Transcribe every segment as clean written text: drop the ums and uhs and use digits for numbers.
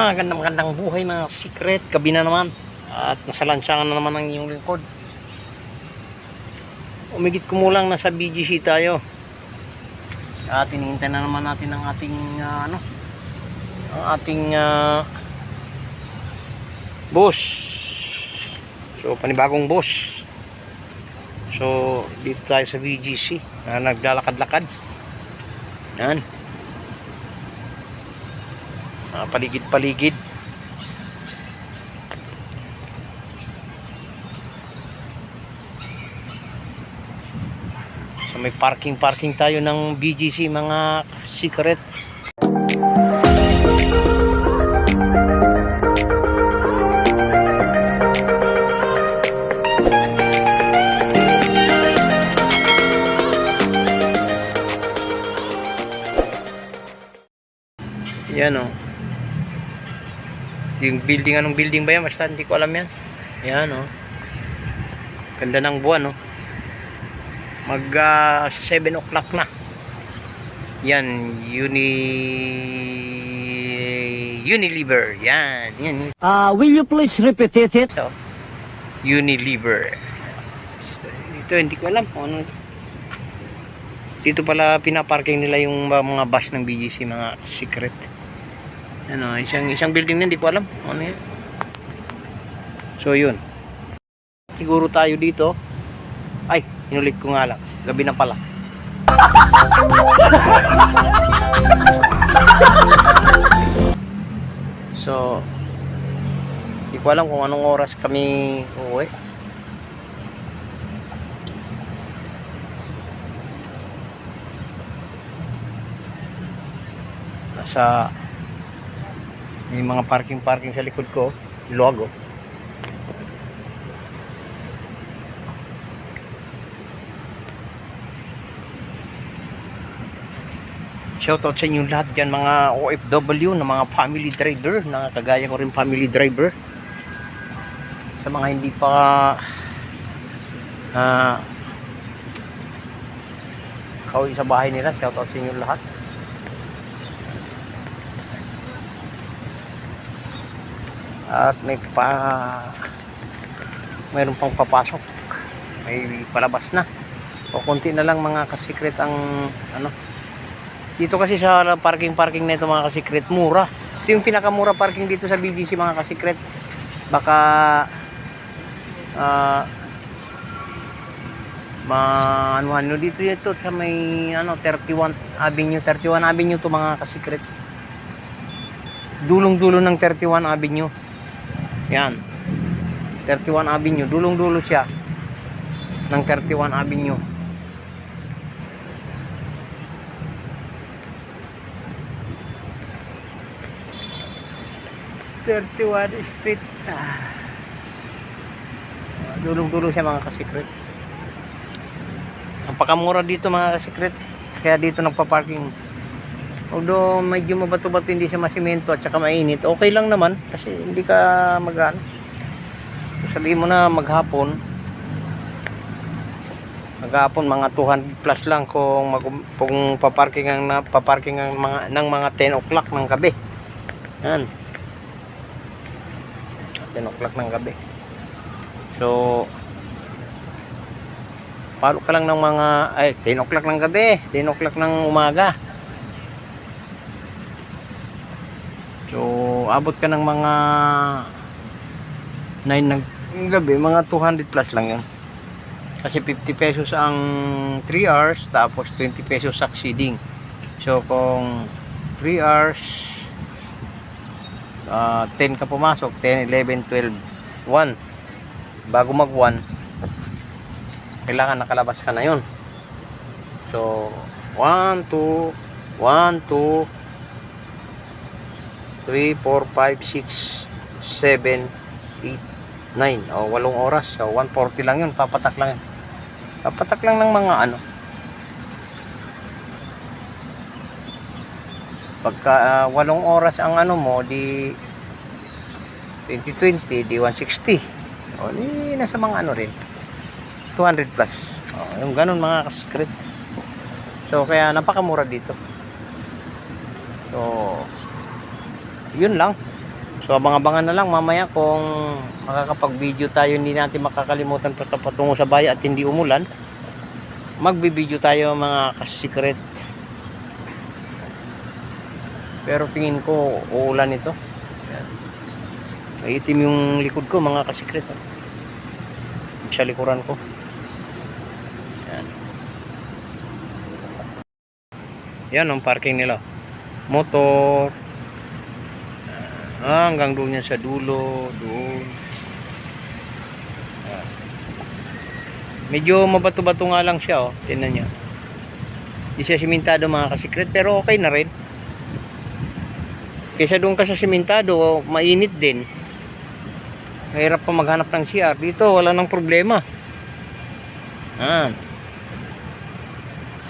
Magandang buhay mga secret. Gabi na naman. At nasa lansangan na naman ang inyong lingkod. Umigit kumulang nasa BGC tayo. At hinihintay na naman natin ang ating boss. So panibagong boss. So dito tayo sa BGC na naglalakad-lakad. Yan. Paligid-paligid. So may parking tayo ng BGC mga secret. Yan o. Yung building, anong building ba yan? Basta hindi ko alam yan. Yan o. Ganda ng buwan o. Mag 7 o'clock na. Yan. Unilever. Yan. Will you please repeat it? So, Unilever. Ito hindi ko alam kung ano ito. Dito pala pinaparking nila yung mga bus ng BGC mga secret. Ano, isang building na hindi ko alam ano yan. So yun. Siguro tayo dito. Ay, inulit ko nga lang. Gabi na pala. So hindi ko alam kung anong oras kami uuwi. Nasa may mga parking sa likod ko, logo. Shoutout sa inyo lahat dyan mga OFW na mga family driver, na kagaya ko rin family driver. Sa mga hindi pa kauwi sa bahay nila, shoutout sa inyo lahat. At mayroon pang papasok, may palabas na o konti na lang mga kasikret ang dito kasi sa parking na ito mga kasikret, mura. Ito yung pinakamura parking dito sa BGC mga kasikret. Baka ano dito ito sa may 31 Avenue to mga kasikret, dulong-dulo ng 31 Avenue. Yan, 31 Avenue, dulong-dulo siya ng 31 Avenue. Street. Dulong-dulo siya mga kasikret. Ang pakamura dito mga kasikret, kaya dito nagpa-parking. Although medyo mabato-bato, hindi siya masimento at saka mainit, okay lang naman kasi hindi ka mag-ano. Sabihin mo na maghapon mga 200 plus lang kung paparking ang mga 10 o'clock ng gabi. Yan, 10 o'clock ng gabi. So palo ka lang ng mga 10 o'clock ng gabi, 10 o'clock ng umaga. So abot ka ng mga 9 ng gabi, mga 200 plus lang yun. Kasi 50 pesos ang 3 hours, tapos 20 pesos succeeding. So kung 3 hours, 10 ka pumasok, 10, 11, 12, 1. Bago mag 1, kailangan nakalabas ka na yun. So 1, 2, 3, 4, 5, 6, 7, 8, 9 o 8 oras. So 140 lang yun, papatak lang ng mga pagka 8 oras ang mo, di 2020, di 160 o di nasa mga rin 200 plus. Yung ganun mga kasikret. So kaya napakamura dito. So yun lang. So abang-abangan na lang mamaya kung makakapag-video tayo, hindi natin makakalimutan patungo sa bayan at hindi umulan. Magbi-video tayo mga ka-secret. Pero tingin ko uulan ito. Yan. Maitim yung likod ko mga ka-secret. Sa likuran ko. Yan. Yan ang parking nila. Motor. Hanggang doon yan sa dulo, doon. Yan. Medyo mabato-bato nga lang siya, oh. Tingnan niyo. Hindi siya simentado mga ka-secret, pero okay na rin. Kaysa doon ka sa simentado, oh, mainit din. Mahirap pa maghanap ng CR. Dito, wala nang problema. Yan.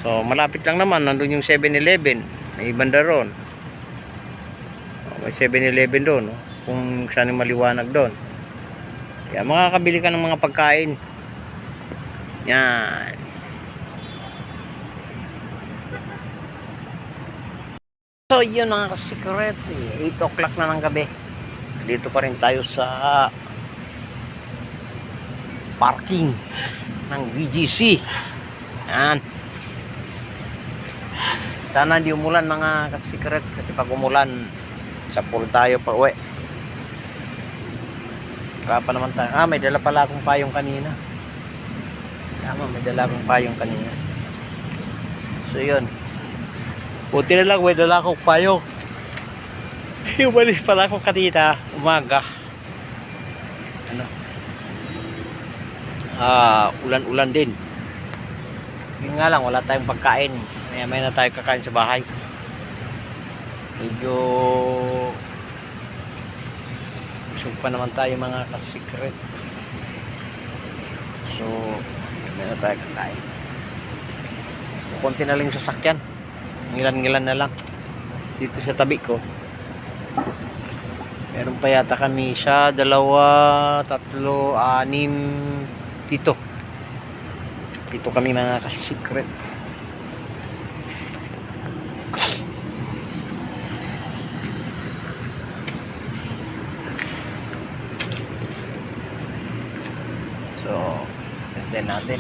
So, malapit lang naman. Nandun yung 7-Eleven. May banda ron. May 7-Eleven doon, no? Kung saan yung maliwanag doon. Kaya makakabili ka ng mga pagkain. Yan. So yun mga ka-secret, 8 o'clock na ng gabi. Dito pa rin tayo sa parking ng BGC. Yan. Sana di umulan mga ka-secret, kasi pag umulan sa pool tayo pa uwi. Wala pa naman tayo. May dala pala akong payong kanina. Tama, may dala akong payong kanina. So yun. Buti na lang may dala akong payong. Umalis pala ako kanina umaga. Ano? Ulan-ulan din. Yun nga lang, wala tayong pagkain. May na tayo kakain sa bahay. Medyo busog pa naman tayo mga ka-secret. So may na tayo kakain. Kunti na lang sasakyan. Ngilan-ngilan na lang dito sa tabi ko. Meron pa yata kami isa, dalawa, tatlo, anim dito kami mga ka-secret. So, natin